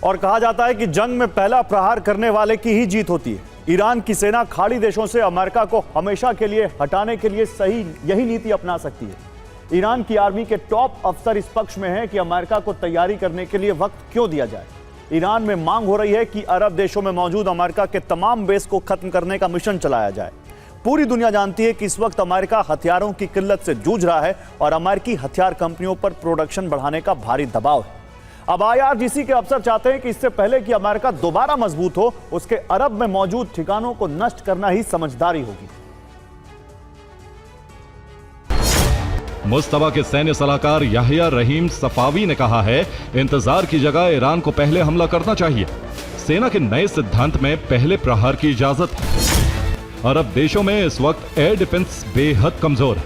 और कहा जाता है कि जंग में पहला प्रहार करने वाले की ही जीत होती है। ईरान की सेना खाड़ी देशों से अमेरिका को हमेशा के लिए हटाने के लिए सही यही नीति अपना सकती है। ईरान की आर्मी के टॉप अफसर इस पक्ष में हैं कि अमेरिका को तैयारी करने के लिए वक्त क्यों दिया जाए। ईरान में मांग हो रही है कि अरब देशों में मौजूद अमेरिका के तमाम बेस को खत्म करने का मिशन चलाया जाए। पूरी दुनिया जानती है कि इस वक्त अमेरिका हथियारों की किल्लत से जूझ रहा है और अमेरिकी हथियार कंपनियों पर प्रोडक्शन बढ़ाने का भारी दबाव है। अब IRGC के अफसर चाहते हैं कि इससे पहले कि अमेरिका दोबारा मजबूत हो, उसके अरब में मौजूद ठिकानों को नष्ट करना ही समझदारी होगी। मुस्तफा के सैन्य सलाहकार याहिया रहीम सफावी ने कहा है, इंतजार की जगह ईरान को पहले हमला करना चाहिए। सेना के नए सिद्धांत में पहले प्रहार की इजाजत है। अरब देशों में इस वक्त एयर डिफेंस बेहद कमजोर है।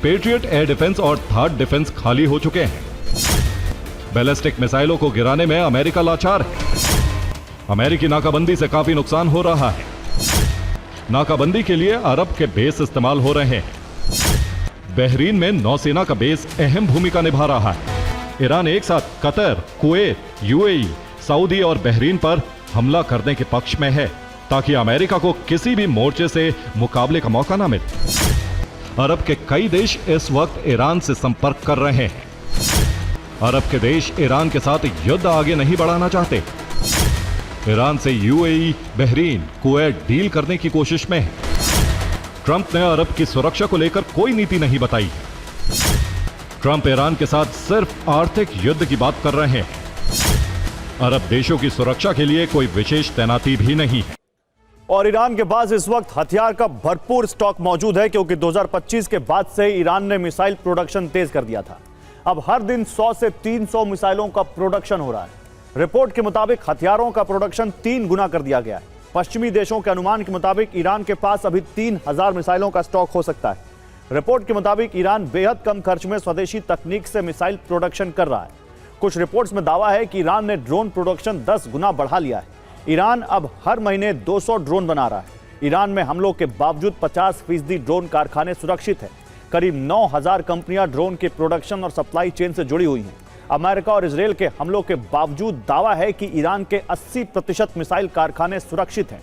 पेट्रियट एयर डिफेंस और थार्ड डिफेंस खाली हो चुके हैं। बैलिस्टिक मिसाइलों को गिराने में अमेरिका लाचार है। अमेरिकी नाकाबंदी से काफी नुकसान हो रहा है। नाकाबंदी के लिए अरब के बेस इस्तेमाल हो रहे हैं। बहरीन में नौसेना का बेस अहम भूमिका निभा रहा है। ईरान एक साथ कतर, कुवैत, UAE, सऊदी और बहरीन पर हमला करने के पक्ष में है ताकि अमेरिका को किसी भी मोर्चे से मुकाबले का मौका ना मिले। अरब के कई देश इस वक्त ईरान से संपर्क कर रहे हैं। अरब के देश ईरान के साथ युद्ध आगे नहीं बढ़ाना चाहते। ईरान से UAE, बहरीन, कुवैत डील करने की कोशिश में है। ट्रंप ने अरब की सुरक्षा को लेकर कोई नीति नहीं बताई है। ट्रंप ईरान के साथ सिर्फ आर्थिक युद्ध की बात कर रहे हैं। अरब देशों की सुरक्षा के लिए कोई विशेष तैनाती भी नहीं है। और ईरान के पास इस वक्त हथियार का भरपूर स्टॉक मौजूद है, क्योंकि 2025 के बाद से ईरान ने मिसाइल प्रोडक्शन तेज कर दिया था। अब हर दिन 100 से 300 मिसाइलों का प्रोडक्शन हो रहा है। रिपोर्ट के मुताबिक हथियारों का प्रोडक्शन 3 गुना कर दिया गया है। पश्चिमी देशों के अनुमान के मुताबिक ईरान के पास अभी 3000 मिसाइलों का स्टॉक हो सकता है। रिपोर्ट के मुताबिक ईरान बेहद कम खर्च में स्वदेशी तकनीक से मिसाइल प्रोडक्शन कर रहा है। कुछ रिपोर्ट्स में दावा है कि ईरान ने ड्रोन प्रोडक्शन 10 गुना बढ़ा लिया है। ईरान अब हर महीने 200 ड्रोन बना रहा है। ईरान में हमलों के बावजूद 50% ड्रोन कारखाने सुरक्षित है। करीब 9000 कंपनियां ड्रोन के प्रोडक्शन और सप्लाई चेन से जुड़ी हुई हैं। अमेरिका और इजरायल के हमलों के बावजूद दावा है कि ईरान के 80% मिसाइल कारखाने सुरक्षित हैं।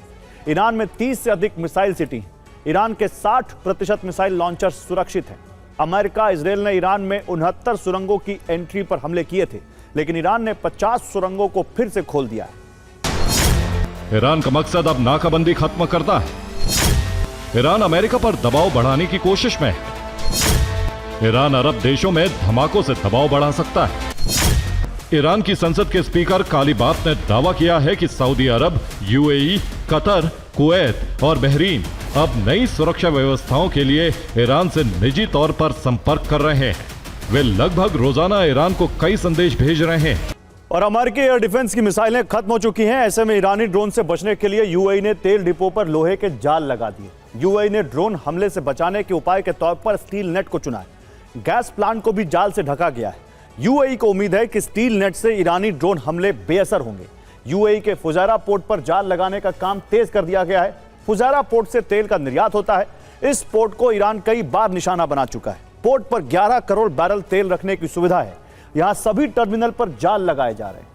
ईरान में 30 से अधिक मिसाइल सिटी हैं। ईरान के 60% मिसाइल लॉन्चर सुरक्षित हैं। अमेरिका, इजरायल ने ईरान में 69 सुरंगों की एंट्री पर हमले किए थे, लेकिन ईरान ने 50 सुरंगों को फिर से खोल दिया है। ईरान का मकसद अब नाकाबंदी खत्म करना है। ईरान अमेरिका पर दबाव बढ़ाने की कोशिश में है। ईरान अरब देशों में धमाकों से दबाव बढ़ा सकता है। ईरान की संसद के स्पीकर कालीबाफ ने दावा किया है कि सऊदी अरब, UAE, कतर, कुवैत और बहरीन अब नई सुरक्षा व्यवस्थाओं के लिए ईरान से निजी तौर पर संपर्क कर रहे हैं। वे लगभग रोजाना ईरान को कई संदेश भेज रहे हैं। और अमेरिकी एयर डिफेंस की मिसाइलें खत्म हो चुकी हैं। ऐसे में ईरानी ड्रोन से बचने के लिए UAE ने तेल डिपो पर लोहे के जाल लगा दिए। UAE ने ड्रोन हमले से बचाने के उपाय के तौर पर स्टील नेट को चुना है। गैस प्लांट को भी जाल से ढका गया है। UAE को उम्मीद है कि स्टील नेट से ईरानी ड्रोन हमले बेअसर होंगे। UAE के फुजैरा पोर्ट पर जाल लगाने का काम तेज कर दिया गया है। फुजैरा पोर्ट से तेल का निर्यात होता है। इस पोर्ट को ईरान कई बार निशाना बना चुका है। पोर्ट पर 11 करोड़ बैरल तेल रखने की सुविधा है। यहां सभी टर्मिनल पर जाल लगाए जा रहे हैं।